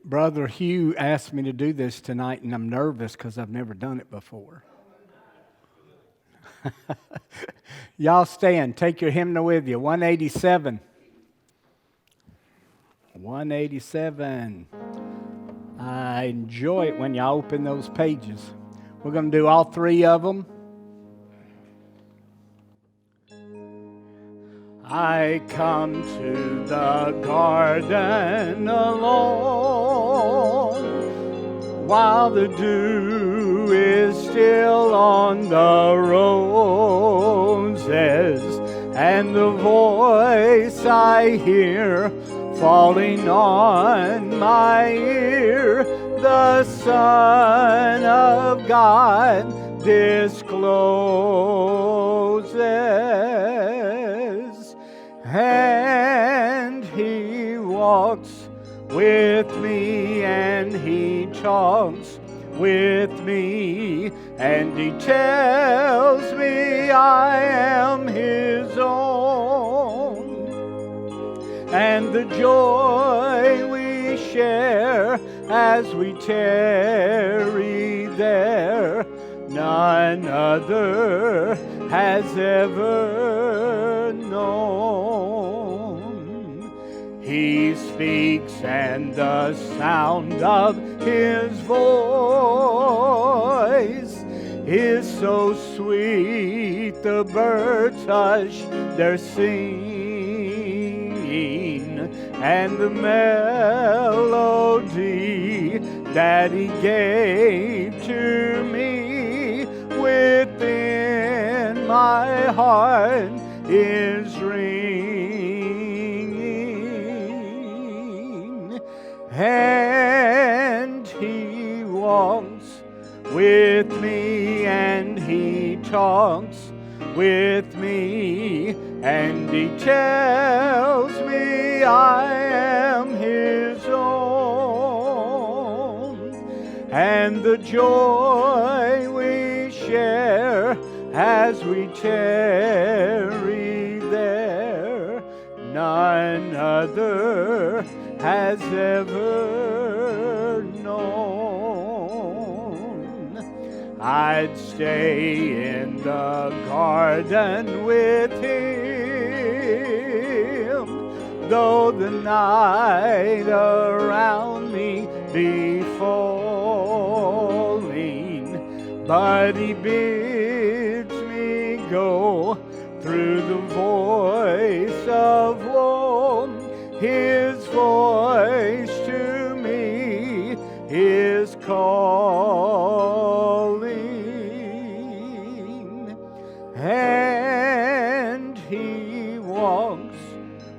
Brother Hugh asked me to do this tonight, and I'm nervous because I've never done it before. Y'all stand. Take your hymnal with you. 187. 187. I enjoy it when y'all open those pages. We're going to do all three of them. I come to the garden alone, while the dew is still on the roses, and the voice I hear falling on my ear, the Son of God discloses. And he walks with me, and he talks with me, and he tells me I am his own. And the joy we share as we tarry there, none other has ever known. He speaks, and the sound of his voice is so sweet, the birds hush their singing, and the melody that he gave to me within my heart is ringing. And he walks with me, and he talks with me, and he tells me I am his own. And the joy we share as we tarry there, none other has ever known. I'd stay in the garden with him, though the night around me be falling, but he bids me go through the voice of woe. His voice to me is calling, and he walks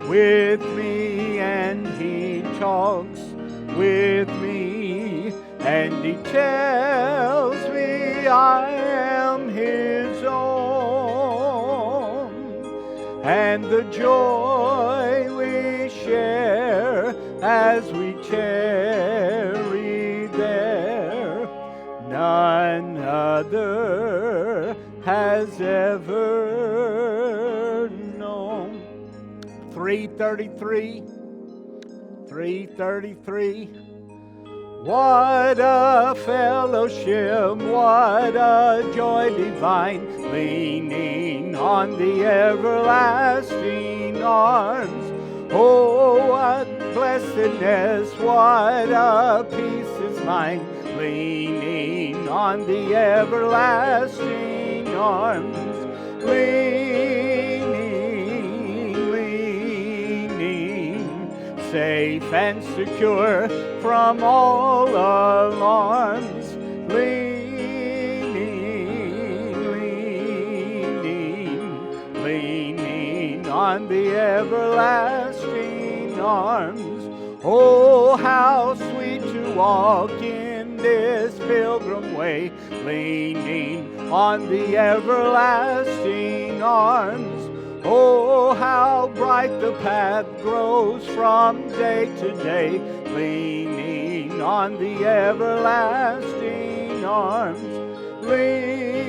with me, and he talks with me, and he tells me I am his own. And the joy we share as we tarry there, none other has ever known. 333. 333. What a fellowship, what a joy divine, leaning on the everlasting arms. Oh, what blessedness, what a peace is mine, leaning on the everlasting arms. Leaning, safe and secure from all alarms. Leaning on the everlasting arms. Oh, how sweet to walk in this pilgrim way, leaning on the everlasting arms. Oh, how bright the path grows from day to day, leaning on the everlasting arms. Leaning,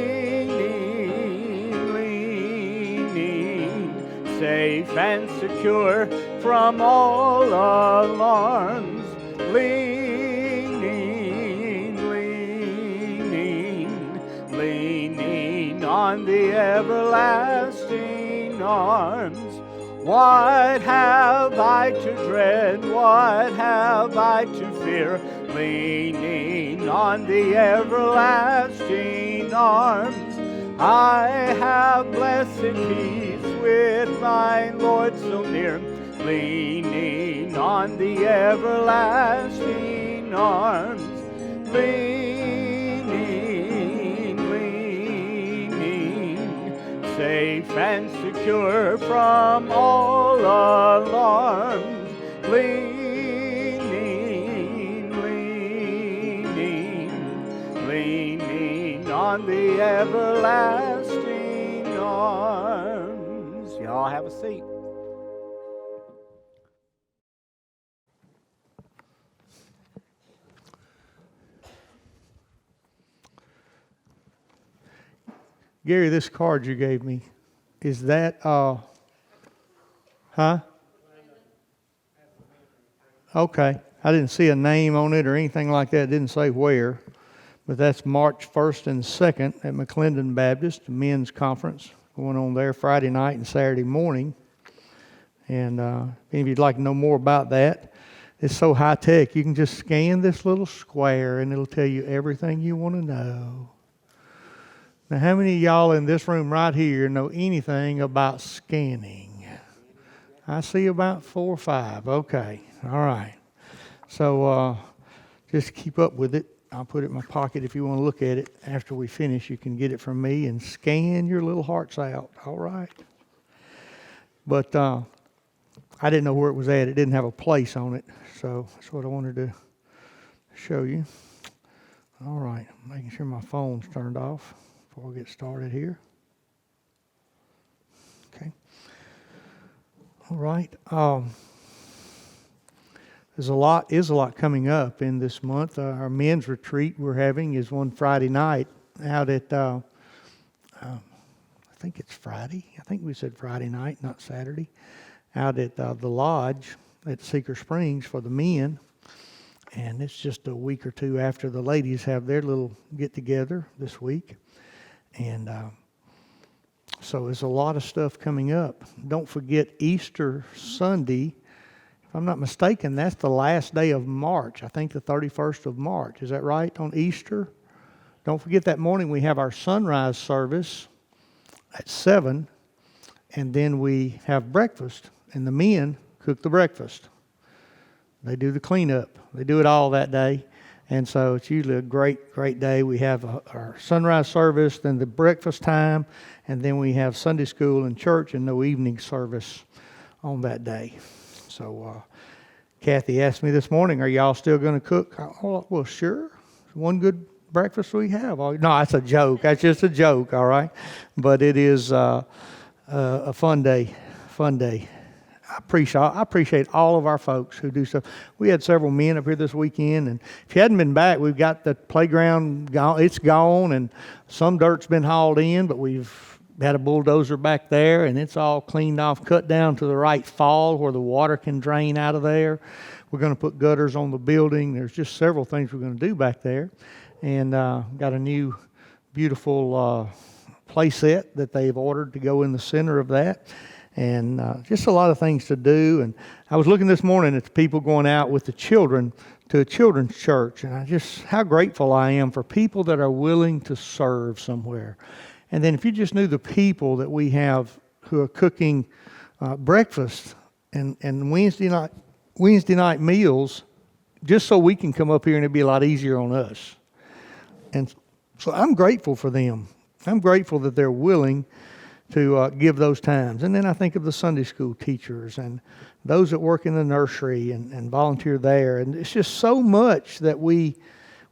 safe and secure from all alarms. Leaning everlasting arms. What have I to dread? What have I to fear? Leaning on the everlasting arms, I have blessed peace with my Lord so near. Leaning on the everlasting arms, leaning, safe and secure from all alarms. Leaning on the everlasting arms. Y'all have a seat. Gary, this card you gave me, is that, Okay. I didn't see a name on it or anything like that. It didn't say where. But that's March 1st and 2nd at McClendon Baptist, men's conference going on there Friday night and Saturday morning. And if you'd like to know more about that, it's so high tech. You can just scan this little square and it'll tell you everything you want to know. Now, how many of y'all in this room right here know anything about scanning? I see about 4 or 5. Okay. All right. So just keep up with it. I'll put it in my pocket if you want to look at it. After we finish, you can get it from me and scan your little hearts out. All right. But I didn't know where it was at. It didn't have a place on it. So that's what I wanted to show you. All right. Making sure my phone's turned off before we get started here. Okay. All right. There's a lot coming up in this month. Our men's retreat we're having is one Friday night out at, I think it's Friday. I think we said Friday night, not Saturday. Out at the lodge at Cedar Springs for the men. And it's just a week or two after the ladies have their little get-together this week. And so there's a lot of stuff coming up. Don't forget Easter Sunday. If I'm not mistaken, that's the last day of March. I think the 31st of March. Is that right, on Easter? Don't forget that morning we have our sunrise service at 7, and then we have breakfast, and the men cook the breakfast. They do the cleanup. They do it all that day, and so it's usually a great day. We have our sunrise service, then the breakfast time, and then we have Sunday school and church and no evening service on that day. So Kathy asked me this morning, are y'all still going to cook? Oh, well, sure. One good breakfast we have. No, that's a joke. That's just a joke, all right? But it is a fun day. I appreciate all of our folks who do stuff. We had several men up here this weekend, and if you hadn't been back, we've got the playground gone. It's gone, and some dirt's been hauled in, but we've had a bulldozer back there, and it's all cleaned off, cut down to the right fall where the water can drain out of there. We're going to put gutters on the building. There's just several things we're going to do back there. And got a new beautiful play set that they've ordered to go in the center of that. And just a lot of things to do. And I was looking this morning at the people going out with the children to a children's church. And how grateful I am for people that are willing to serve somewhere. And then if you just knew the people that we have who are cooking breakfast and Wednesday night meals, just so we can come up here and it'd be a lot easier on us. And so I'm grateful for them. I'm grateful that they're willing to give those times. And then I think of the Sunday school teachers and those that work in the nursery and volunteer there. And it's just so much that we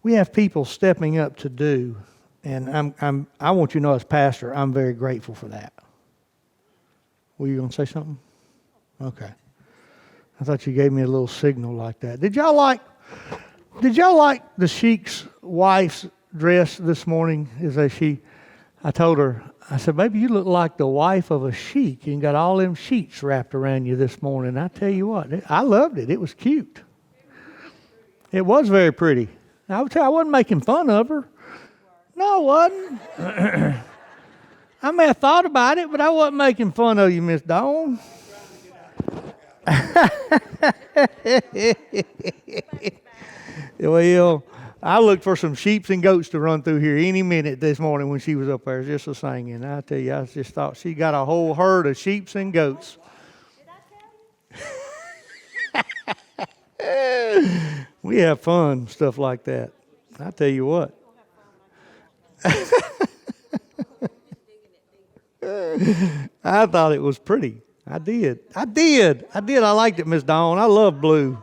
have people stepping up to do. And I want you to know as pastor, I'm very grateful for that. Were you going to say something? Okay. I thought you gave me a little signal like that. Did y'all like the sheik's wife's dress this morning? I told her, I said, baby, you look like the wife of a sheik. You got all them sheets wrapped around you this morning. I tell you what, I loved it. It was cute. It was very pretty. I wasn't making fun of her. No, I wasn't. I may have thought about it, but I wasn't making fun of you, Miss Dawn. Well, I looked for some sheep and goats to run through here any minute this morning when she was up there just a singing. I tell you, I just thought she got a whole herd of sheep and goats. We have fun, stuff like that. I tell you what. I thought it was pretty. I did. I liked it, Miss Dawn. I love blue.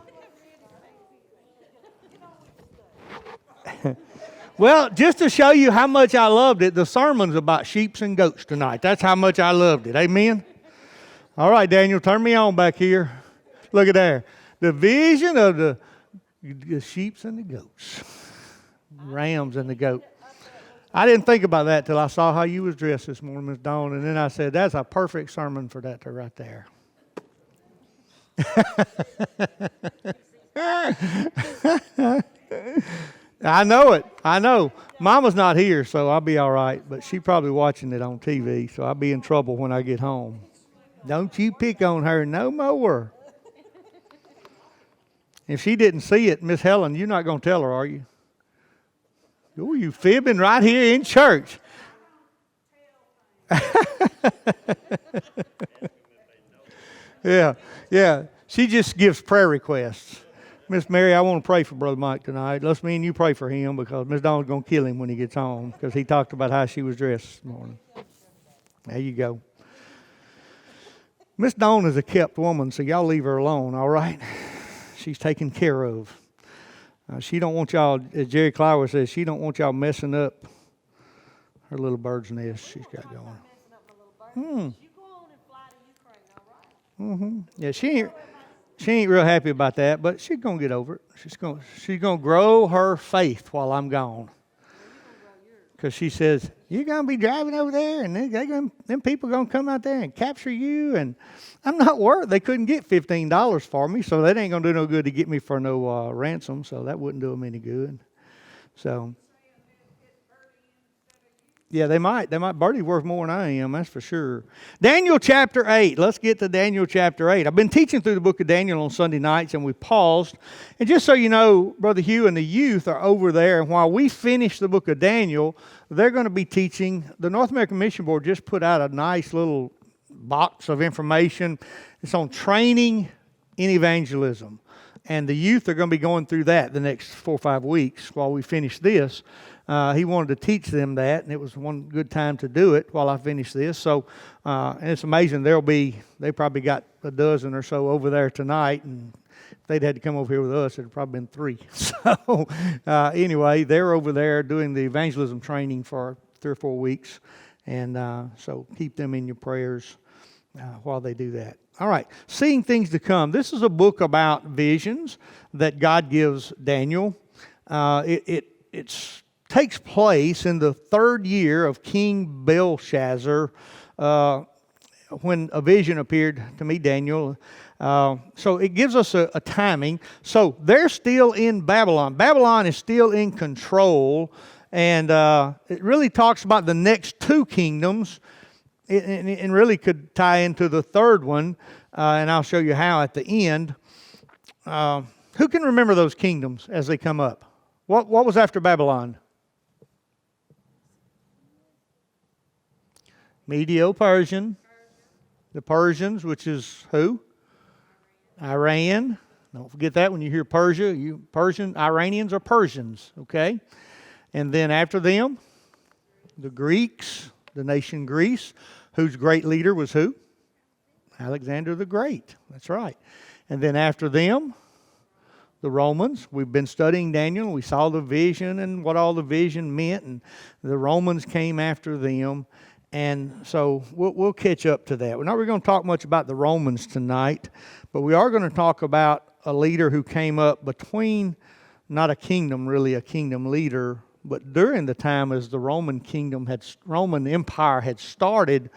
Well, just to show you how much I loved it, the sermon's about sheep and goats tonight. That's how much I loved it. Amen? All right, Daniel, turn me on back here. Look at there. The vision of the sheep and the goats. Rams and the goat. I didn't think about that till I saw how you was dressed this morning, Miss Dawn, and then I said, that's a perfect sermon for that right there. I know it. I know. Mama's not here, so I'll be all right, but she's probably watching it on TV, so I'll be in trouble when I get home. Don't you pick on her no more. If she didn't see it, Miss Helen, you're not going to tell her, are you? Oh, you fibbing right here in church. Yeah. She just gives prayer requests. Miss Mary, I want to pray for Brother Mike tonight. Let's me and you pray for him because Miss Dawn's going to kill him when he gets home because he talked about how she was dressed this morning. There you go. Miss Dawn is a kept woman, so y'all leave her alone, all right? She's taken care of. She don't want y'all, as Jerry Clower says, she don't want y'all messing up her little bird's nest she's got going. Yeah, she ain't real happy about that, but she's gonna get over it. She's gonna grow her faith while I'm gone. Because she says, you're going to be driving over there, and them people going to come out there and capture you. And I'm not worried. They couldn't get $15 for me, so that ain't going to do no good to get me for no ransom, so that wouldn't do them any good. So, yeah, they might. Birdie's worth more than I am, that's for sure. Daniel chapter 8. Let's get to Daniel chapter 8. I've been teaching through the book of Daniel on Sunday nights, and we paused. And just so you know, Brother Hugh and the youth are over there, and while we finish the book of Daniel, they're going to be teaching. The North American Mission Board just put out a nice little box of information. It's on training in evangelism. And the youth are going to be going through that the next 4 or 5 weeks while we finish this. He wanted to teach them that, and it was one good time to do it while I finish this. So, and it's amazing. They probably got a dozen or so over there tonight, and if they'd had to come over here with us, it'd probably been 3. So, anyway, they're over there doing the evangelism training for 3 or 4 weeks, and so keep them in your prayers while they do that. All right, seeing things to come. This is a book about visions that God gives Daniel. It takes place in the 3rd year of King Belshazzar when a vision appeared to me, Daniel. So it gives us a timing. So they're still in Babylon. Babylon is still in control, and it really talks about the next 2 kingdoms. And really could tie into the 3rd one, and I'll show you how at the end. Who can remember those kingdoms as they come up? What was after Babylon? Medo-Persian. The Persians, which is who? Iran. Don't forget that when you hear Persia. Iranians are Persians, okay? And then after them, the Greeks. The nation Greece, whose great leader was who? Alexander the Great. That's right. And then after them, the Romans. We've been studying Daniel. We saw the vision and what all the vision meant, and the Romans came after them. And so we'll catch up to that. We're not really going to talk much about the Romans tonight, but we are going to talk about a leader who came up between, not a kingdom, really a kingdom leader, but during the time as the Roman Empire had started,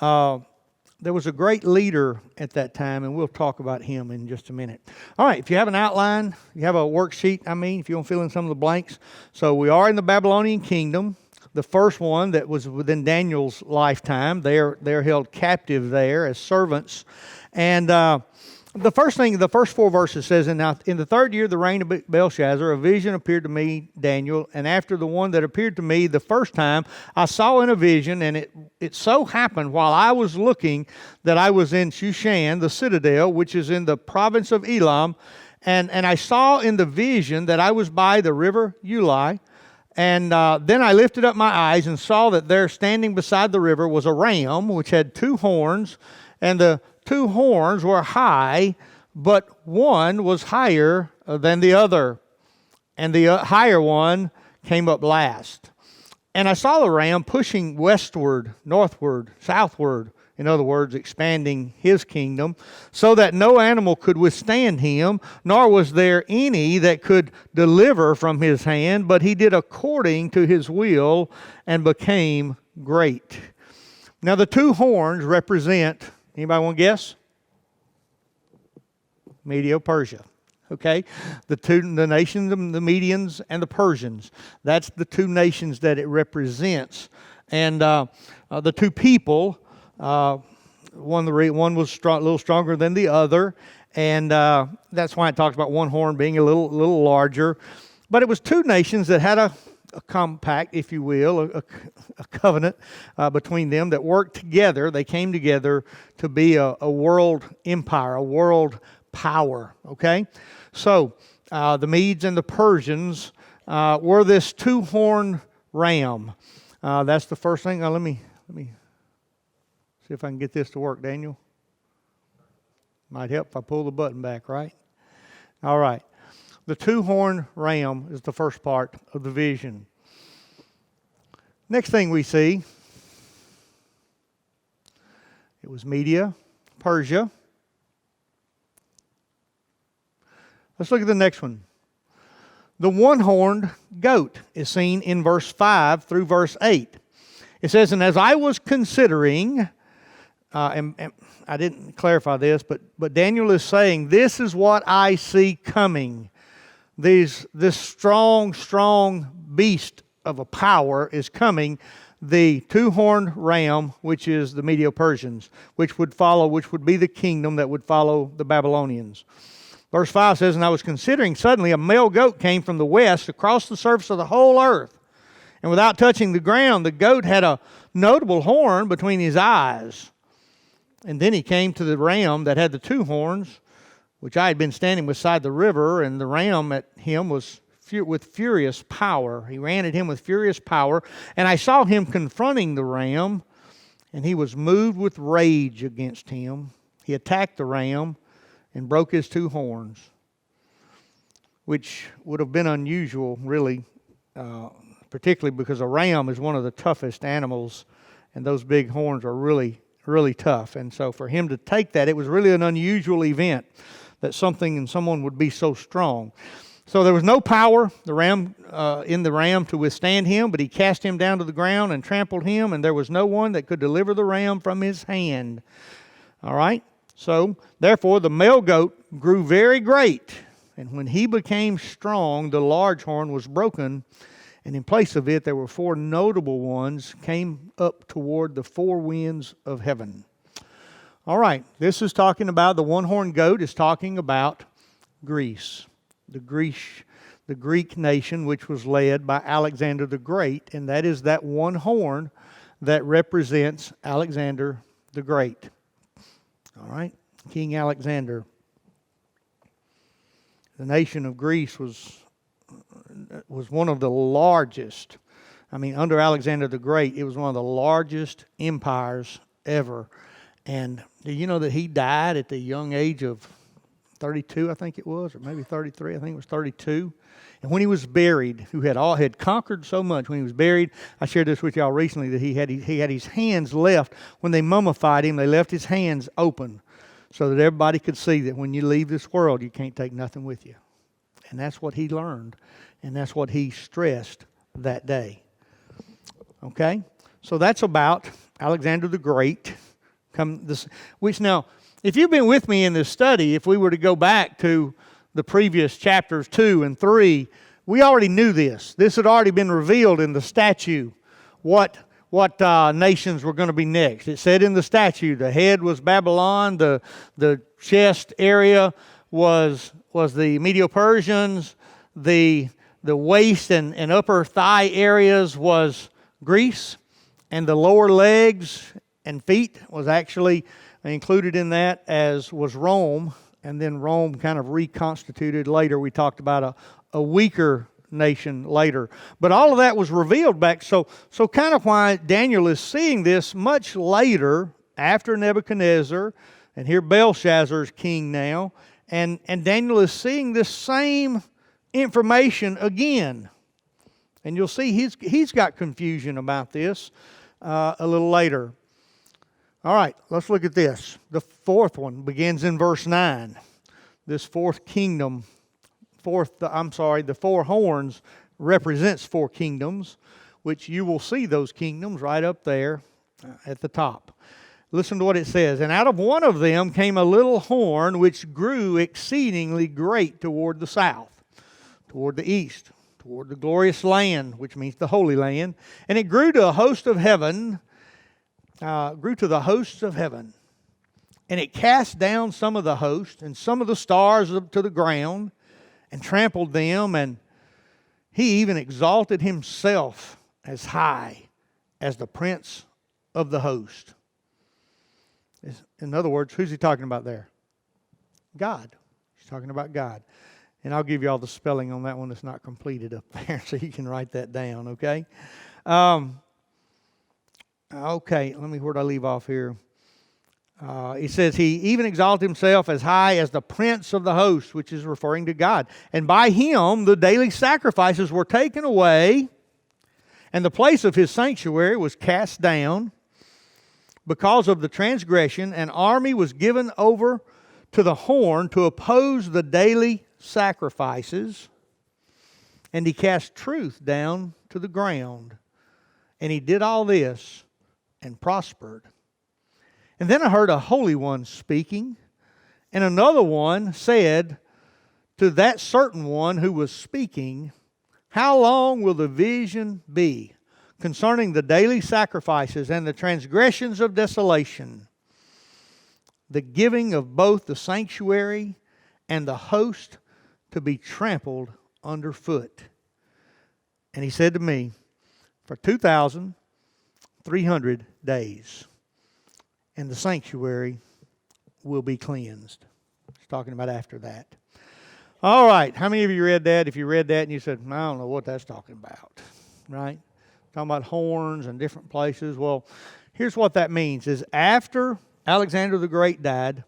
there was a great leader at that time, and we'll talk about him in just a minute. All right, if you have an outline, you have a worksheet, if you want to fill in some of the blanks. So we are in the Babylonian kingdom. the first one that was within Daniel's lifetime. They're held captive there as servants. And the first 4 verses says, "And now in the 3rd year of the reign of Belshazzar, a vision appeared to me, Daniel, and after the one that appeared to me the first time, I saw in a vision, and it so happened while I was looking that I was in Shushan, the citadel, which is in the province of Elam, and I saw in the vision that I was by the river Ulai, and then I lifted up my eyes and saw that there standing beside the river was a ram, which had 2 horns, and the 2 horns were high, but one was higher than the other, and the higher one came up last. And I saw the ram pushing westward, northward, southward, in other words, expanding his kingdom, so that no animal could withstand him, nor was there any that could deliver from his hand, but he did according to his will and became great." Now the 2 horns represent, anybody want to guess? Medo-Persia. Okay? The nations, the Medians and the Persians. That's the 2 nations that it represents. And the 2 people, one was a little stronger than the other. And that's why it talks about one horn being a little larger. But it was 2 nations that had a compact, if you will, a covenant between them that worked together. They came together to be a world empire, a world power. Okay, so the Medes and the Persians were this 2-horn ram. That's the first thing. Let me see if I can get this to work, Daniel. Might help if I pull the button back, right? All right. The 2-horn ram is the first part of the vision. Next thing we see, it was Media, Persia. Let's look at the next one. The 1-horned goat is seen in verse 5 through verse 8. It says, "And as I was considering," and I didn't clarify this, but Daniel is saying, this is what I see coming. This strong beast of a power is coming. The 2-horned ram, which is the Medo-Persians, which would be the kingdom that would follow the Babylonians. Verse 5 says, "And I was considering, suddenly a male goat came from the west across the surface of the whole earth. And without touching the ground, the goat had a notable horn between his eyes. And then he came to the ram that had the 2 horns, which I had been standing beside the river, and the ram at him was with furious power. He ran at him with furious power, and I saw him confronting the ram, and he was moved with rage against him. He attacked the ram and broke his 2 horns," which would have been unusual, really, particularly because a ram is one of the toughest animals, and those big horns are really, really tough. And so for him to take that, it was really an unusual event that someone would be so strong. So there was no power in the ram to withstand him, but he cast him down to the ground and trampled him, and there was no one that could deliver the ram from his hand. All right? So, therefore, the male goat grew very great, and when he became strong, the large horn was broken, and in place of it, there were 4 notable ones came up toward the 4 winds of heaven. All right, this is talking about, the 1-horned goat is talking about Greece. The Greek nation, which was led by Alexander the Great, and that is that 1 horn that represents Alexander the Great. All right, King Alexander. The nation of Greece was one of the largest. I mean, under Alexander the Great, it was one of the largest empires ever. And do you know that he died at the young age of 32, I think it was, or maybe 33, I think it was 32. And when he was buried, who had conquered so much, when he was buried, I shared this with y'all recently, that he had his hands left. When they mummified him, they left his hands open so that everybody could see that when you leave this world, you can't take nothing with you. And that's what he learned, and that's what he stressed that day. Okay? So that's about Alexander the Great. Which now, if you've been with me in this study, if we were to go back to the previous chapters 2 and 3, we already knew this. This had already been revealed in the statue what nations were going to be next. It said in the statute, the head was Babylon, the chest area was the Medo-Persians, the waist and upper thigh areas was Greece, and the lower legs and feet was actually included in that, as was Rome, and then Rome kind of reconstituted later. We talked about a weaker nation later. But all of that was revealed back. So kind of why Daniel is seeing this much later, after Nebuchadnezzar, and here Belshazzar is king now, and Daniel is seeing this same information again. And you'll see he's got confusion about this a little later. All right, let's look at this. The fourth one begins in verse 9. This fourth kingdom, the four horns represents four kingdoms, which you will see those kingdoms right up there at the top. Listen to what it says. And out of one of them came a little horn which grew exceedingly great toward the south, toward the east, toward the glorious land, which means the Holy Land. And it grew to a host of heaven, grew to the hosts of heaven. And it cast down some of the host and some of the stars to the ground and trampled them. And he even exalted himself as high as the prince of the host. In other words, who's he talking about there? God. He's talking about God. And I'll give you all the spelling on that one that's not completed up there, so you can write that down, okay? Okay, where'd I leave off here? He says, he even exalted himself as high as the prince of the host, which is referring to God. And by him the daily sacrifices were taken away, and the place of his sanctuary was cast down. Because of the transgression, an army was given over to the horn to oppose the daily sacrifices, and he cast truth down to the ground. And he did all this and prospered. And then I heard a holy one speaking, and another one said to that certain one who was speaking, how long will the vision be concerning the daily sacrifices and the transgressions of desolation, the giving of both the sanctuary and the host to be trampled underfoot? And he said to me, for 2,300 days, and the sanctuary will be cleansed. He's talking about after that. All right, how many of you read that? If you read that and you said, I don't know what that's talking about, right? Talking about horns and different places. Well, here's what that means, is after Alexander the Great died,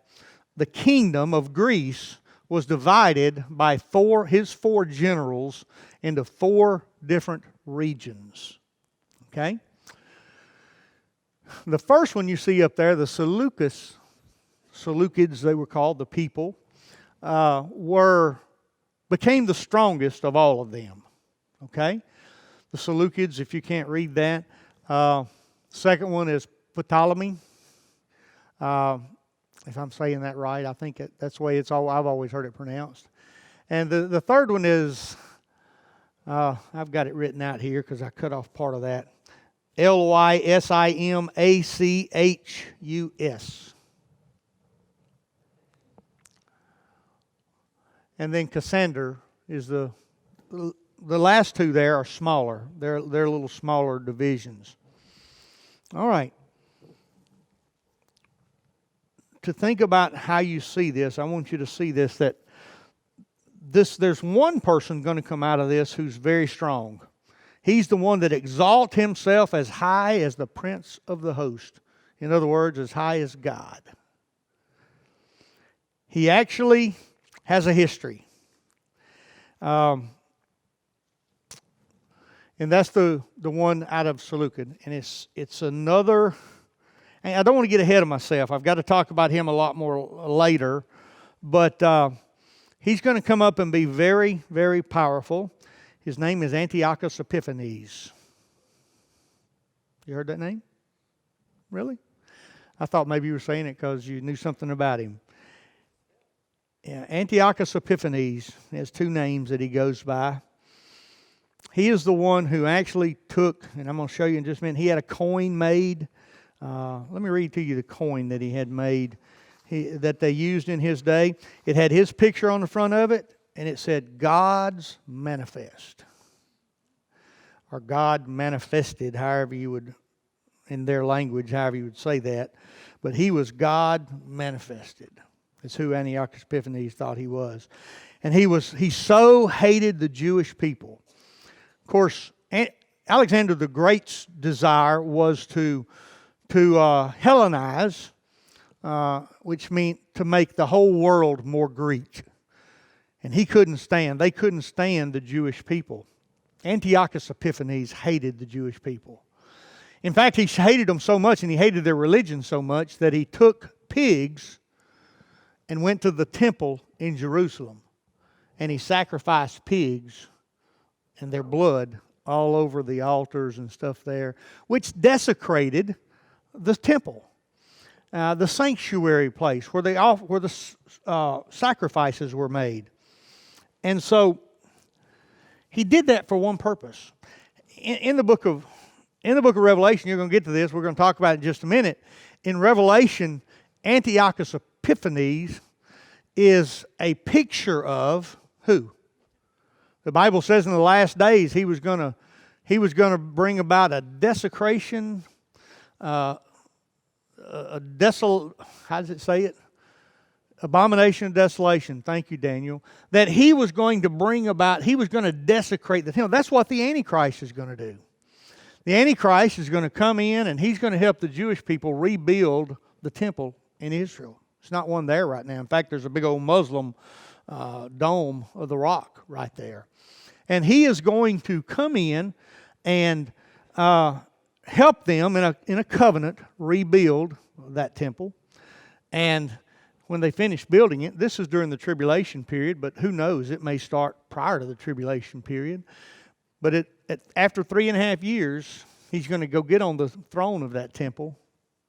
the kingdom of Greece was divided by his four generals into four different regions. Okay? The first one you see up there, the Seleucids, they were called, the people, became the strongest of all of them. Okay? The Seleucids, if you can't read that. Second one is Ptolemy. If I'm saying that right, I think that's the way I've always heard it pronounced. And the third one is, I've got it written out here because I cut off part of that. Lysimachus. And then Cassander is the last two there are smaller. They're little smaller divisions. All right. To think about how you see this, I want you to see this, that there's one person going to come out of this who's very strong. He's the one that exalts himself as high as the prince of the host. In other words, as high as God. He actually has a history. And that's the one out of Seleucid. And it's another... And I don't want to get ahead of myself. I've got to talk about him a lot more later. But he's going to come up and be very, very powerful. His name is Antiochus Epiphanes. You heard that name? Really? I thought maybe you were saying it because you knew something about him. Yeah, Antiochus Epiphanes has two names that he goes by. He is the one who actually took, and I'm going to show you in just a minute, he had a coin made. Let me read to you the coin that he had made that they used in his day. It had his picture on the front of it, and it said, God's Manifest. Or God Manifested, however you would, in their language, however you would say that. But he was God Manifested. That's who Antiochus Epiphanes thought he was. And he so hated the Jewish people. Of course, Alexander the Great's desire was to Hellenize, which meant to make the whole world more Greek. And they couldn't stand the Jewish people. Antiochus Epiphanes hated the Jewish people. In fact, he hated them so much and he hated their religion so much that he took pigs and went to the temple in Jerusalem. And he sacrificed pigs and their blood all over the altars and stuff there, which desecrated the temple, the sanctuary place where the sacrifices were made. And so he did that for one purpose. In the book of Revelation, you're going to get to this. We're going to talk about it in just a minute. In Revelation, Antiochus Epiphanes is a picture of who? The Bible says in the last days he was going to bring about a desecration, how does it say it? Abomination of desolation. Thank you, Daniel. That he was going to bring about, he was going to desecrate the temple. That's what the Antichrist is going to do. The Antichrist is going to come in and he's going to help the Jewish people rebuild the temple in Israel. It's not one there right now. In fact, there's a big old Muslim dome of the rock right there. And he is going to come in and help them in a covenant rebuild that temple. And when they finish building it, this is during the tribulation period, but who knows, it may start prior to the tribulation period. But after 3.5 years, he's going to go get on the throne of that temple,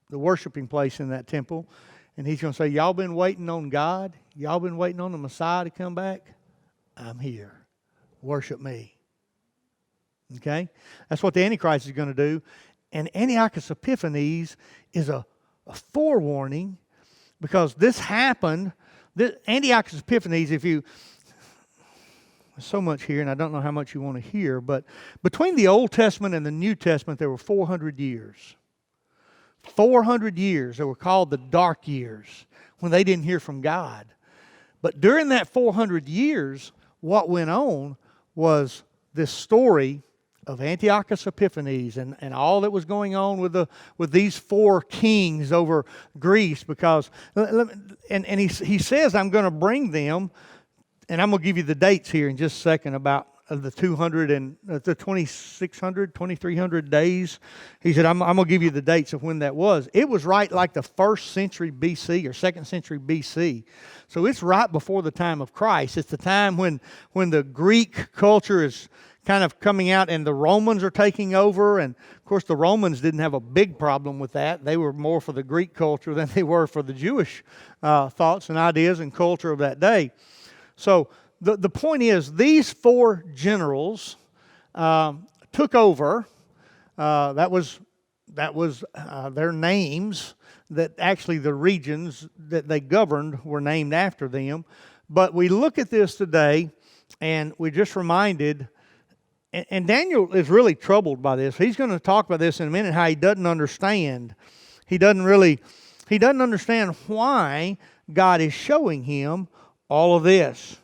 the worshiping place in that temple, and he's going to say, y'all been waiting on God? Y'all been waiting on the Messiah to come back? I'm here. Worship me. Okay? That's what the Antichrist is going to do. And Antiochus Epiphanes is a forewarning, because this happened. Antiochus Epiphanes, there's so much here, and I don't know how much you want to hear, but between the Old Testament and the New Testament, there were 400 years. 400 years. They were called the dark years, when they didn't hear from God. But during that 400 years, what went on was this story of Antiochus Epiphanes and all that was going on with these 4 kings over Greece, because he says, I'm going to bring them, and I'm going to give you the dates here in just a second about the 2,300 days. He said, I'm going to give you the dates of when that was. It was right like the 1st century BC or 2nd century BC. So it's right before the time of Christ. It's the time when the Greek culture is kind of coming out and the Romans are taking over. And of course the Romans didn't have a big problem with that. They were more for the Greek culture than they were for the Jewish thoughts and ideas and culture of that day. So the point is, these 4 generals took over. That was their names. That actually the regions that they governed were named after them. But we look at this today, and we're just reminded. And Daniel is really troubled by this. He's going to talk about this in a minute, how he doesn't understand. He doesn't understand why God is showing him all of this.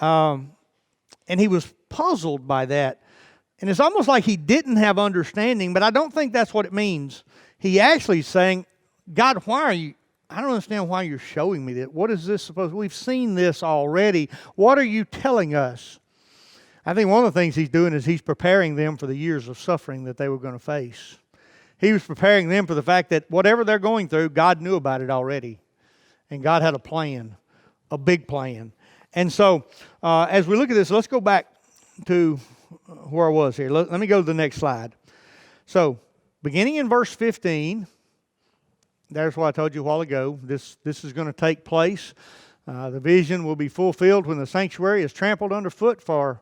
And he was puzzled by that. And it's almost like he didn't have understanding, but I don't think that's what it means. He actually is saying, God, I don't understand why you're showing me that. What is this supposed to be? We've seen this already. What are you telling us? I think one of the things he's doing is he's preparing them for the years of suffering that they were going to face. He was preparing them for the fact that whatever they're going through, God knew about it already. And God had a plan, a big plan. And so, as we look at this, let's go back to where I was here. Let me go to the next slide. So, beginning in verse 15, there's what I told you a while ago. This is going to take place. The vision will be fulfilled when the sanctuary is trampled underfoot for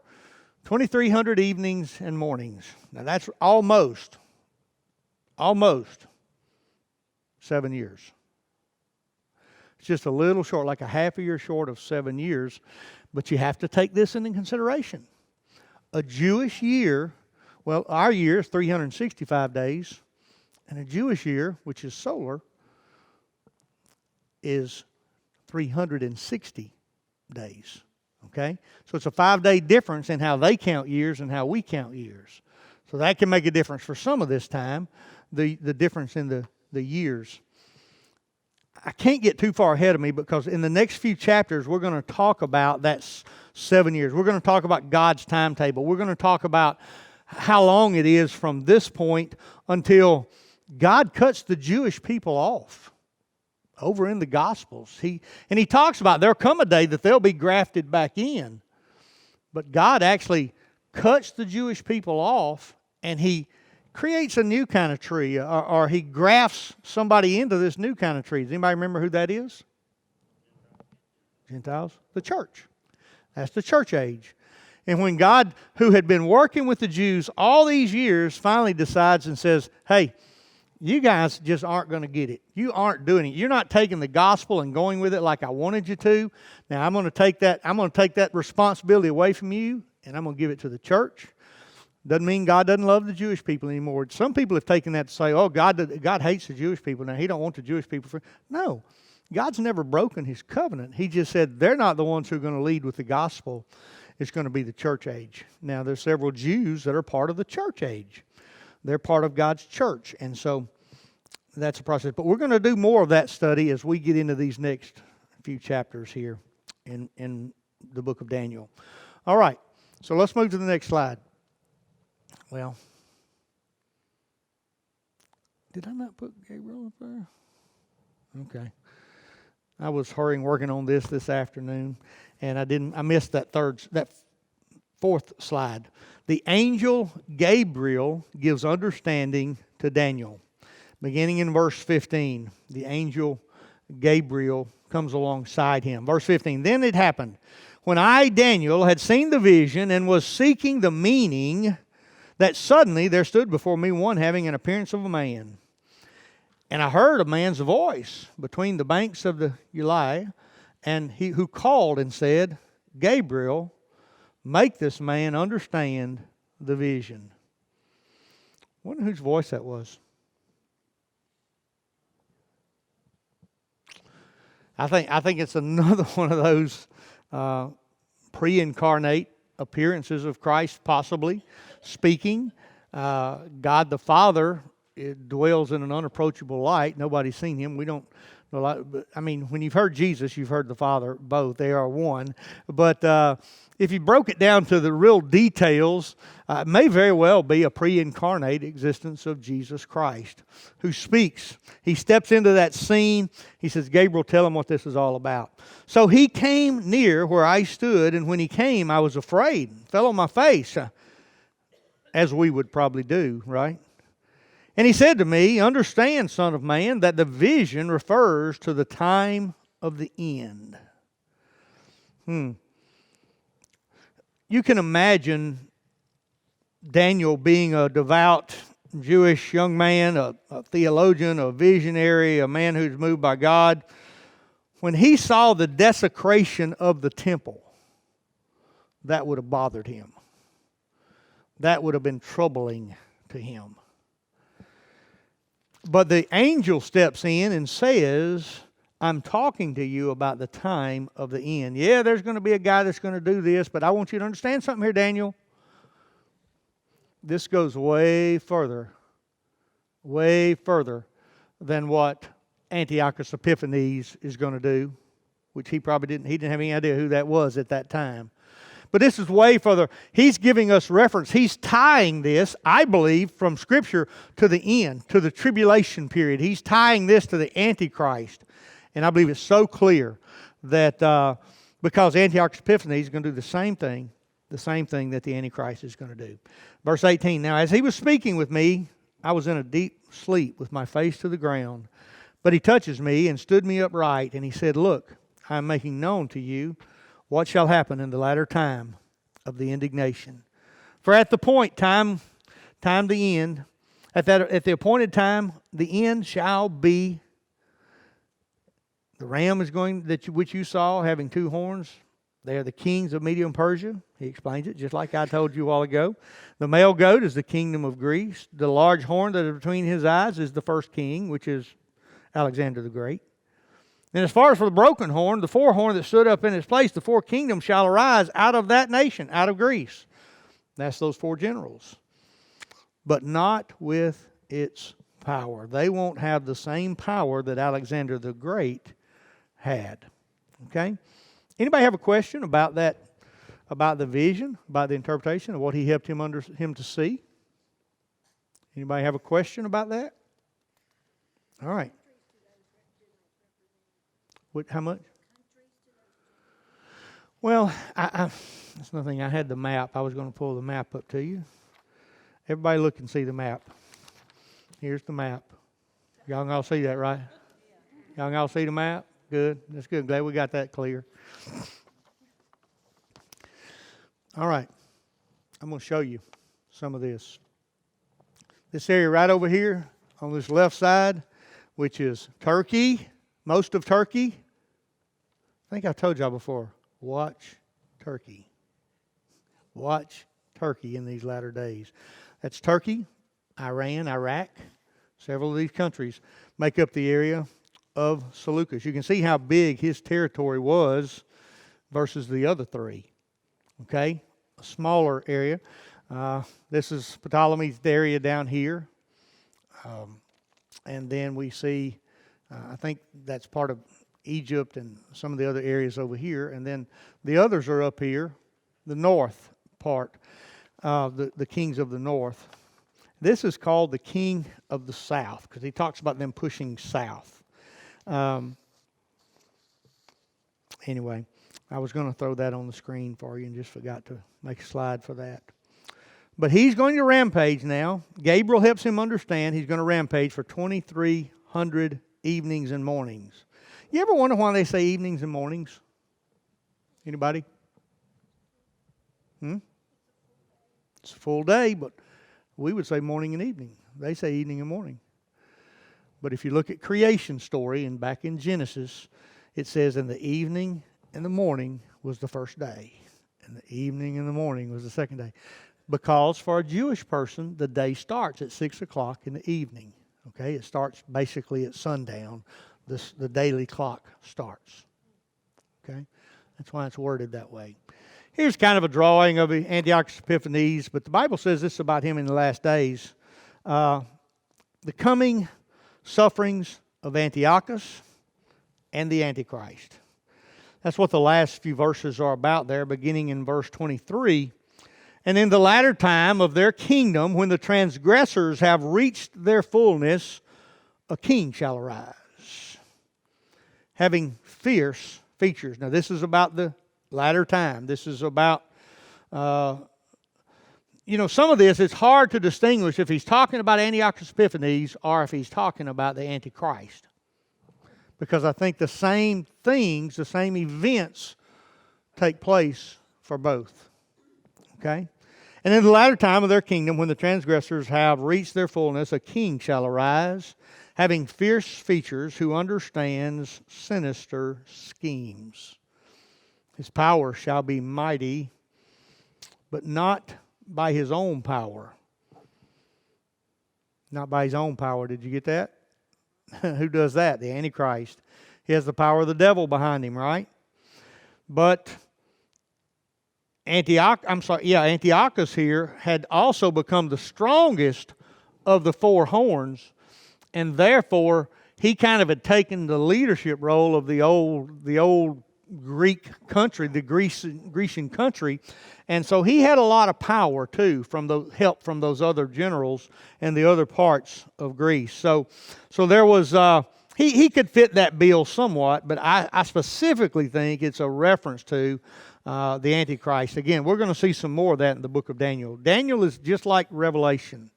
2,300 evenings and mornings. Now that's almost 7 years. It's just a little short, like a half a year short of 7 years. But you have to take this into consideration. A Jewish year, well, our year is 365 days. And a Jewish year, which is solar, is 360 days. Okay? So it's a 5-day difference in how they count years and how we count years. So that can make a difference for some of this time, the difference in the years. I can't get too far ahead of me because in the next few chapters we're going to talk about that 7 years. We're going to talk about God's timetable. We're going to talk about how long it is from this point until God cuts the Jewish people off. Over in the Gospels. He talks about there'll come a day that they'll be grafted back in. But God actually cuts the Jewish people off and He creates a new kind of tree, or He grafts somebody into this new kind of tree. Does anybody remember who that is? Gentiles? The church. That's the church age. And when God, who had been working with the Jews all these years, finally decides and says, hey, you guys just aren't going to get it. You aren't doing it. You're not taking the gospel and going with it like I wanted you to. Now I'm going to take that responsibility away from you, and I'm going to give it to the church. Doesn't mean God doesn't love the Jewish people anymore. Some people have taken that to say, oh, God hates the Jewish people. Now He don't want the Jewish people. No, God's never broken His covenant. He just said they're not the ones who are going to lead with the gospel. It's going to be the church age. Now there's several Jews that are part of the church age. They're part of God's church. And so that's a process. But we're going to do more of that study as we get into these next few chapters here in the book of Daniel. All right. So let's move to the next slide. Well, did I not put Gabriel up there? Okay. I was hurrying working on this afternoon, and I missed that fourth slide. The angel Gabriel gives understanding to Daniel. Beginning in verse 15, the angel Gabriel comes alongside him. Verse 15, then it happened, when I, Daniel, had seen the vision and was seeking the meaning, that suddenly there stood before me one having an appearance of a man. And I heard a man's voice between the banks of the Ulai, and he who called and said, Gabriel, make this man understand the vision. I wonder whose voice that was. I think it's another one of those pre-incarnate appearances of Christ, possibly speaking. God the Father dwells in an unapproachable light. Nobody's seen Him. We don't know. I mean, when you've heard Jesus, you've heard the Father both. They are one. But if you broke it down to the real details, it may very well be a pre-incarnate existence of Jesus Christ who speaks. He steps into that scene. He says, Gabriel, tell him what this is all about. So he came near where I stood, and when he came, I was afraid, fell on my face, as we would probably do, right? And he said to me, understand, Son of Man, that the vision refers to the time of the end. You can imagine Daniel being a devout Jewish young man, a theologian, a visionary, a man who's moved by God. When he saw the desecration of the temple, that would have bothered him. That would have been troubling to him. But the angel steps in and says, I'm talking to you about the time of the end. Yeah, there's going to be a guy that's going to do this, but I want you to understand something here, Daniel. This goes way further than what Antiochus Epiphanes is going to do, which he didn't have any idea who that was at that time. But this is way further. He's giving us reference. He's tying this, I believe, from Scripture to the end, to the tribulation period. He's tying this to the Antichrist. And I believe it's so clear that because Antiochus Epiphanes is going to do the same thing that the Antichrist is going to do. Verse 18, now as he was speaking with me, I was in a deep sleep with my face to the ground. But he touches me and stood me upright, and he said, look, I am making known to you what shall happen in the latter time of the indignation. For at the the end, at the appointed time, the end shall be. The ram is going which you saw, having two horns. They are the kings of Media and Persia. He explains it just like I told you a while ago. The male goat is the kingdom of Greece. The large horn that is between his eyes is the first king, which is Alexander the Great. And as far as for the broken horn, the horn that stood up in its place, the four kingdoms shall arise out of that nation, out of Greece. That's those four generals. But not with its power. They won't have the same power that Alexander the Great had. Okay? Anybody have a question about that, about the vision, about the interpretation of what he helped him to see? Anybody have a question about that? All right. How much? Well, that's nothing. I had the map. I was going to pull the map up to you. Everybody look and see the map. Here's the map. Y'all can all see that, right? Y'all can all see the map? Good. That's good. Glad we got that clear. All right. I'm going to show you some of this. This area right over here on this left side, which is Turkey, most of Turkey. I think I told y'all before, watch Turkey. Watch Turkey in these latter days. That's Turkey, Iran, Iraq. Several of these countries make up the area of Seleucus. You can see how big his territory was versus the other three. Okay? A smaller area. This is Ptolemy's area down here. And then we see, I think that's part of Egypt and some of the other areas over here. And then the others are up here, the north part, the kings of the north. This is called the king of the south because he talks about them pushing south. Anyway, I was going to throw that on the screen for you and just forgot to make a slide for that. But he's going to rampage now. Gabriel helps him understand he's going to rampage for 2,300 evenings and mornings. You ever wonder why they say evenings and mornings? Anybody? It's a full day, but we would say morning and evening. They say evening and morning. But if you look at creation story and back in Genesis, it says in the evening and the morning was the first day. And the evening and the morning was the second day. Because for a Jewish person, the day starts at 6 o'clock in the evening. Okay, it starts basically at sundown. The daily clock starts. Okay, that's why it's worded that way. Here's kind of a drawing of Antiochus Epiphanes, but the Bible says this about him in the last days. The coming sufferings of Antiochus and the Antichrist. That's what the last few verses are about there, beginning in verse 23. And in the latter time of their kingdom, when the transgressors have reached their fullness, a king shall arise, having fierce features. Now, this is about the latter time. This is about, some of this, it's hard to distinguish if he's talking about Antiochus Epiphanes or if he's talking about the Antichrist. Because I think the same things, the same events take place for both. Okay? And in the latter time of their kingdom, when the transgressors have reached their fullness, a king shall arise, having fierce features, who understands sinister schemes. His power shall be mighty, but not by his own power. Not by his own power. Did you get that? Who does that? The Antichrist. He has the power of the devil behind him, right? But Antiochus here had also become the strongest of the four horns, and therefore he kind of had taken the leadership role of the old Greek country, the Grecian country, and so he had a lot of power too from the help from those other generals and the other parts of Greece. So there was he could fit that bill somewhat, but I specifically think it's a reference to the Antichrist. Again, we're going to see some more of that in the book of Daniel. Daniel is just like Revelation.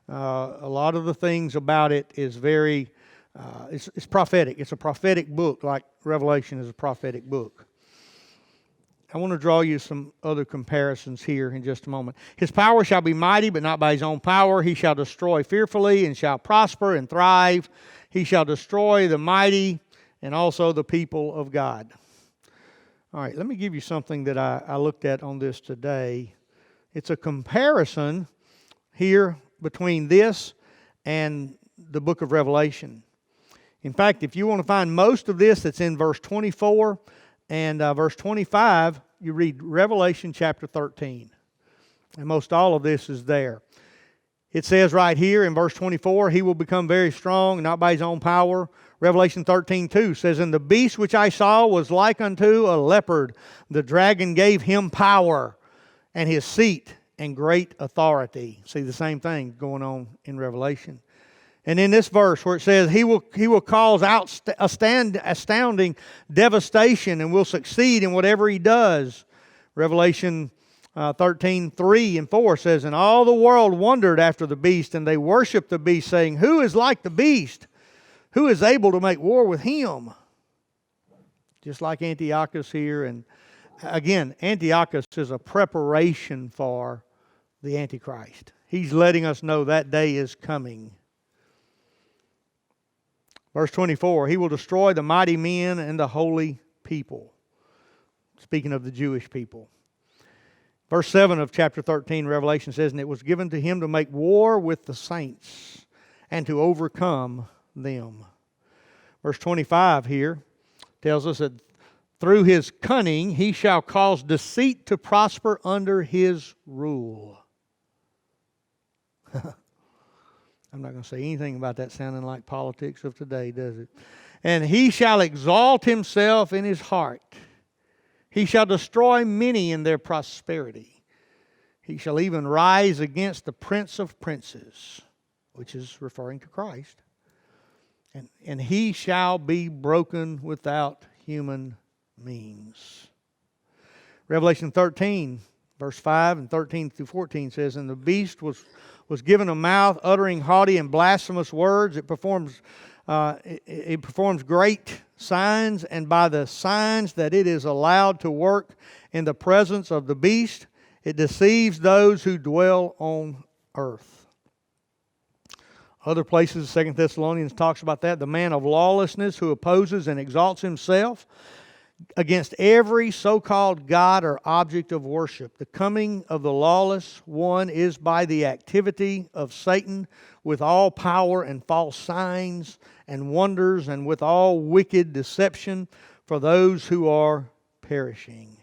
A lot of the things about it is very, it's prophetic. It's a prophetic book, like Revelation is a prophetic book. I want to draw you some other comparisons here in just a moment. His power shall be mighty, but not by his own power. He shall destroy fearfully and shall prosper and thrive. He shall destroy the mighty and also the people of God. All right, let me give you something that I looked at on this today. It's a comparison here between this and the book of Revelation. In fact, if you want to find most of this that's in verse 24 and verse 25, you read Revelation chapter 13. And most all of this is there. It says right here in verse 24, he will become very strong, not by his own power. Revelation 13:2 says, and the beast which I saw was like unto a leopard. The dragon gave him power and his seat and great authority. See the same thing going on in Revelation. And in this verse where it says, he will cause astounding devastation and will succeed in whatever he does. Revelation 13:3 and 4 says, and all the world wondered after the beast, and they worshiped the beast, saying, who is like the beast? Who is able to make war with him? Just like Antiochus here. And again, Antiochus is a preparation for the Antichrist. He's letting us know that day is coming. Verse 24, he will destroy the mighty men and the holy people. Speaking of the Jewish people. Verse 7 of chapter 13, Revelation says, and it was given to him to make war with the saints and to overcome them. Verse 25 here tells us that through his cunning he shall cause deceit to prosper under his rule. I'm not going to say anything about that sounding like politics of today, does it? And he shall exalt himself in his heart. He shall destroy many in their prosperity. He shall even rise against the prince of princes, which is referring to Christ. And he shall be broken without human means. Revelation 13, verse 5 and 13 through 14 says, and the beast was given a mouth uttering haughty and blasphemous words. It performs great signs, and by the signs that it is allowed to work in the presence of the beast, it deceives those who dwell on earth. Other places, 2 Thessalonians talks about that. The man of lawlessness who opposes and exalts himself against every so-called God or object of worship. The coming of the lawless one is by the activity of Satan with all power and false signs and wonders and with all wicked deception for those who are perishing.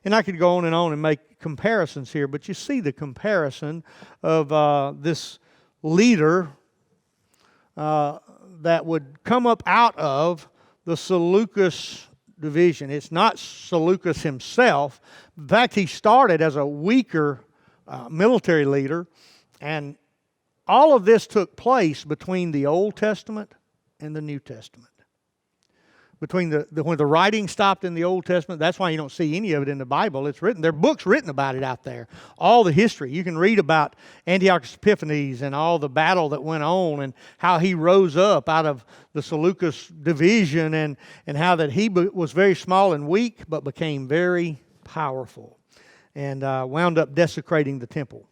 And I could go on and make comparisons here, but you see the comparison of this leader that would come up out of the Seleucus division. It's not Seleucus himself. In fact, he started as a weaker military leader, and all of this took place between the Old Testament and the New Testament. Between when the writing stopped in the Old Testament, that's why you don't see any of it in the Bible. It's written. There are books written about it out there. All the history. You can read about Antiochus Epiphanes and all the battle that went on and how he rose up out of the Seleucus division and how that he was very small and weak but became very powerful and wound up desecrating the temple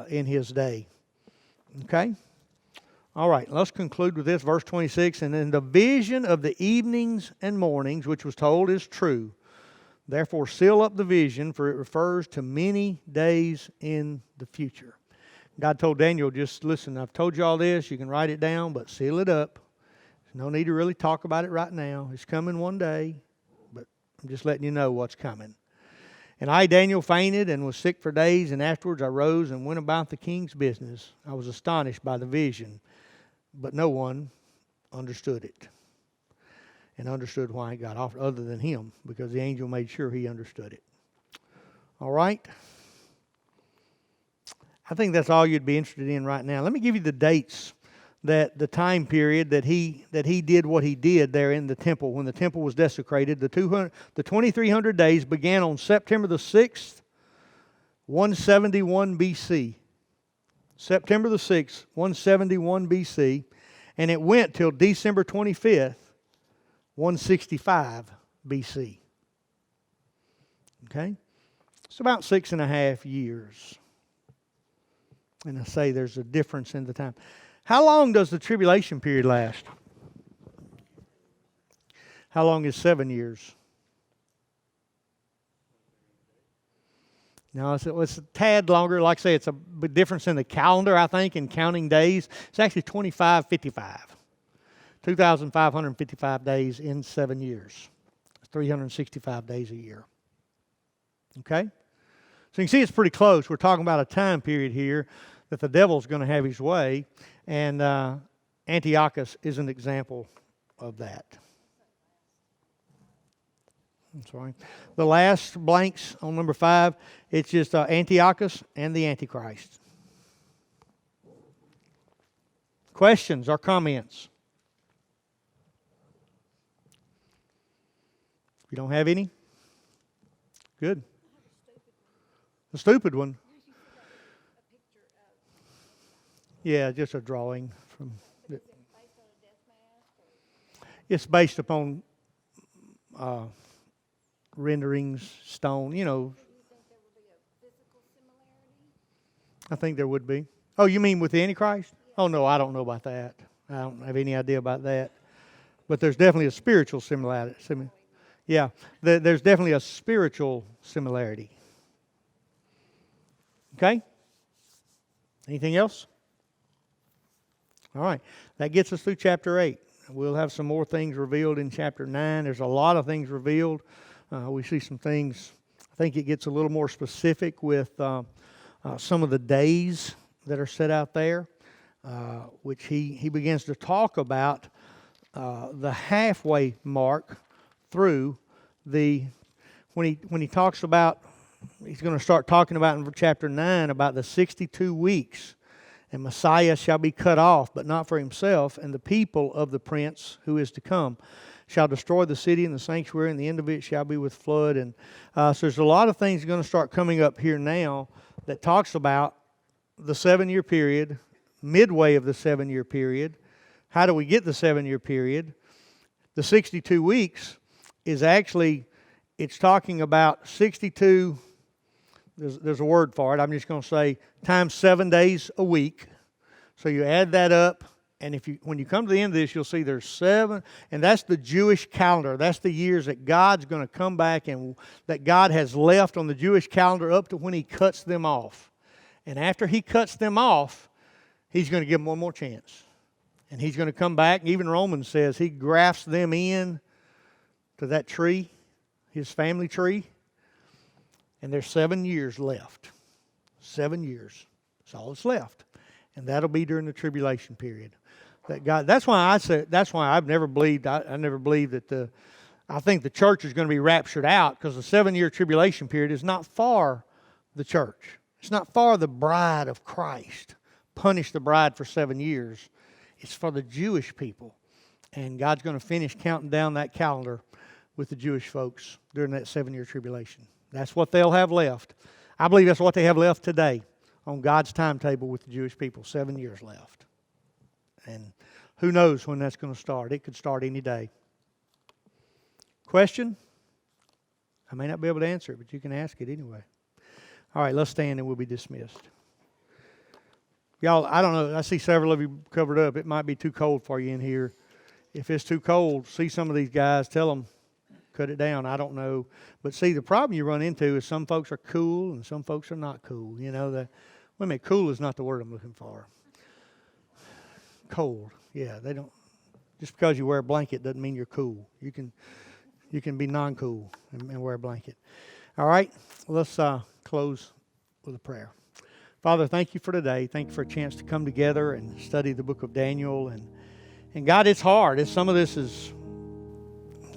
in his day. Okay? All right, let's conclude with this, verse 26. And then the vision of the evenings and mornings, which was told, is true. Therefore, seal up the vision, for it refers to many days in the future. God told Daniel, just listen, I've told you all this. You can write it down, but seal it up. There's no need to really talk about it right now. It's coming one day, but I'm just letting you know what's coming. And I, Daniel, fainted and was sick for days, and afterwards I rose and went about the king's business. I was astonished by the vision, but no one understood it and understood why it got offered other than him, because the angel made sure he understood it. All right? I think that's all you'd be interested in right now. Let me give you the dates, that the time period that he did what he did there in the temple when the temple was desecrated. The 2300 days began on September the 6th, 171 BC. September the 6th, 171 BC, and it went till December 25th, 165 BC. Okay? It's about 6.5 years. And I say there's a difference in the time. How long does the tribulation period last? How long is 7 years? No, it's a tad longer. Like I say, it's a difference in the calendar, I think, in counting days. It's actually 2555. 2,555 days in 7 years. 365 days a year. Okay? So you can see it's pretty close. We're talking about a time period here that the devil's going to have his way. And Antiochus is an example of that. I'm sorry. The last blanks on number 5, it's just Antiochus and the Antichrist. Questions or comments? You don't have any? Good. The stupid one. Yeah, just a drawing from. It's based upon renderings, stone, you know. Do you think there would be a physical similarity? I think there would be. Oh, you mean with the Antichrist? Oh, no, I don't know about that. I don't have any idea about that. But there's definitely a spiritual similarity. Yeah, there's definitely a spiritual similarity. Okay? Anything else? All right. That gets us through chapter 8. We'll have some more things revealed in chapter 9. There's a lot of things revealed. We see some things. I think it gets a little more specific with some of the days that are set out there, which he begins to talk about the halfway mark through when he talks about, he's going to start talking about in chapter 9 about the 62 weeks. And Messiah shall be cut off, but not for himself, and the people of the prince who is to come shall destroy the city and the sanctuary, and the end of it shall be with flood. And so there's a lot of things going to start coming up here now that talks about the 7-year period, midway of the 7-year period. How do we get the 7-year period? The 62 weeks is actually, it's talking about 62, there's a word for it, I'm just going to say times 7 days a week. So you add that up, and when you come to the end of this, you'll see there's 7, and that's the Jewish calendar. That's the years that God's going to come back and that God has left on the Jewish calendar up to when He cuts them off. And after He cuts them off, He's going to give them one more chance. And He's going to come back. Even Romans says He grafts them in to that tree, His family tree. And there's 7 years left. 7 years. That's all that's left. And that'll be during the tribulation period. That's why I've never believed, I never believed that I think the church is going to be raptured out, because the 7-year tribulation period is not for the church. It's not for the bride of Christ. Punish the bride for 7 years. It's for the Jewish people. And God's going to finish counting down that calendar with the Jewish folks during that 7-year tribulation. That's what they'll have left. I believe that's what they have left today on God's timetable with the Jewish people. 7 years left. And who knows when that's going to start. It could start any day. Question? I may not be able to answer it, but you can ask it anyway. All right, let's stand and we'll be dismissed. Y'all, I don't know. I see several of you covered up. It might be too cold for you in here. If it's too cold, see some of these guys, tell them, cut it down. I don't know. But see, the problem you run into is some folks are cool and some folks are not cool. You know, wait a minute, cool is not the word I'm looking for. Cold. Yeah, they don't. Just because you wear a blanket doesn't mean you're cool. You can be non-cool and wear a blanket. All right, let's close with a prayer. Father, thank you for today. Thank you for a chance to come together and study the book of Daniel. And God, it's hard. Some of this is,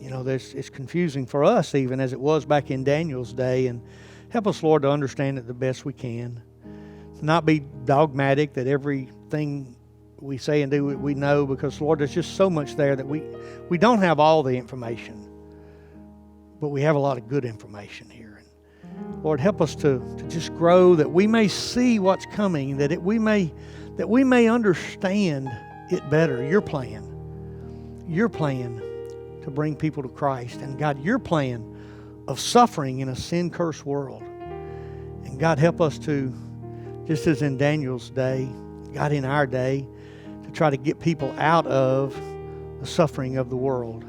it's confusing for us even, as it was back in Daniel's day. And help us, Lord, to understand it the best we can. To not be dogmatic that everything we say and do we know, because, Lord, there's just so much there that we don't have all the information. But we have a lot of good information here. And Lord, help us to just grow, that we may see what's coming, that we may understand it better. Your plan to bring people to Christ, and God, your plan of suffering in a sin-cursed world. And God, help us to, just as in Daniel's day, God, in our day, to try to get people out of the suffering of the world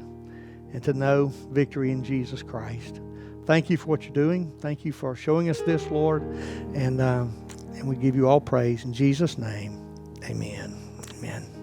and to know victory in Jesus Christ. Thank you for what you're doing. Thank you for showing us this, Lord. And we give you all praise in Jesus' name. Amen. Amen.